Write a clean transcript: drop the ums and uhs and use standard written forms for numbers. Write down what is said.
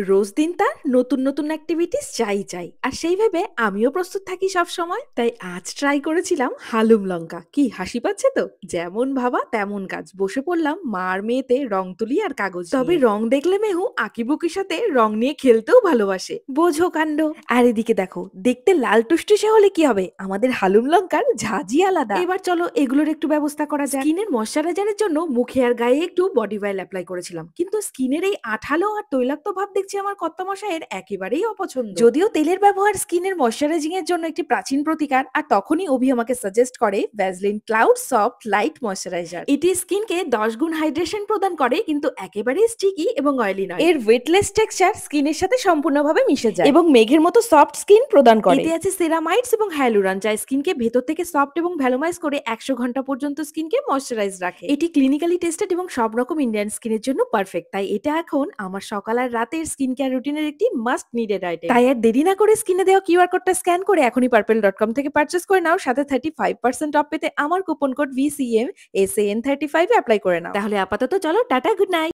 রোজ দিন তার নতুন নতুন অ্যাক্টিভিটিস চাই আর সেই ভেবে আমিও প্রস্তুত থাকি সব সময়। তাই আজ ট্রাই করেছিলাম হালুম লঙ্কা। কি হাসি পাচ্ছে তো? যেমন ভাবা তেমন কাজ, বসে পড়লাম মা আর মেয়েতে রং তুলি আর কাগজ তবে নিয়ে। রং দেখলে মেহু আঁকিবুকির সাথে রং নিয়ে খেলতেও ভালোবাসে, বোঝো কাণ্ড। আর এদিকে দেখো, দেখতে লাল টুসটুসে হলে কি হবে, আমাদের হালুম লঙ্কার ঝাঁঝই আলাদা। এবার চলো এগুলোর একটু ব্যবস্থা করা যায়। স্কিনের ময়শ্চারাইজারের জন্য মুখে আর গায়ে একটু বডি অয়েল অ্যাপ্লাই করেছিলাম, কিন্তু স্কিনের এই আঠালো আর তৈলাক্ত ভাব দেখছি আমার কর্তামশাইয়ের একেবারেই অপছন্দ। যদিও তেলের ব্যবহার স্কিনের ময়শ্চারাইজিং এর জন্য একটি প্রাচীন প্রতিকার, আর তখনই অভি আমাকে সাজেস্ট করে Vaseline cloud soft light moisturiser. এটি স্কিনকে 10 গুণ হাইড্রেশন প্রদান করে, কিন্তু একেবারেই স্টিকি এবং অয়েলি নয়। এর ওয়েটলেস টেক্সচার স্কিনের সাথে সম্পূর্ণভাবে মিশে যায় এবং মেঘের মতো সফট স্কিন প্রদান করে। এতে আছে সেরামাইডস এবং হাইলুরান, যা স্কিনকে ভেতর থেকে সফট এবং ভ্যালোমাইজ করে 100 ঘন্টা পর্যন্ত স্কিনকে ময়শ্চারাইজ রাখে। এটি ক্লিনিক্যালি টেস্টেড এবং সব রকম ইন্ডিয়ান স্কিনের জন্য পারফেক্ট। তাই এটা এখন আমার সকাল আর রাতের স্কিন কেয়ার রুটিনের একটি মাস্ট নিডেড আইটেম। তাই আর দেরি না করে স্ক্রিনে দেওয়া কিউআর কোডটা স্ক্যান করে এখনই purple.com থেকে পারচেজ করে নাও। সাথে 35% অফ পেতে আমার coupon code VCM SAN35 apply করে নাও। তাহলে আপাতত চলো, টাটা, গুড নাইট।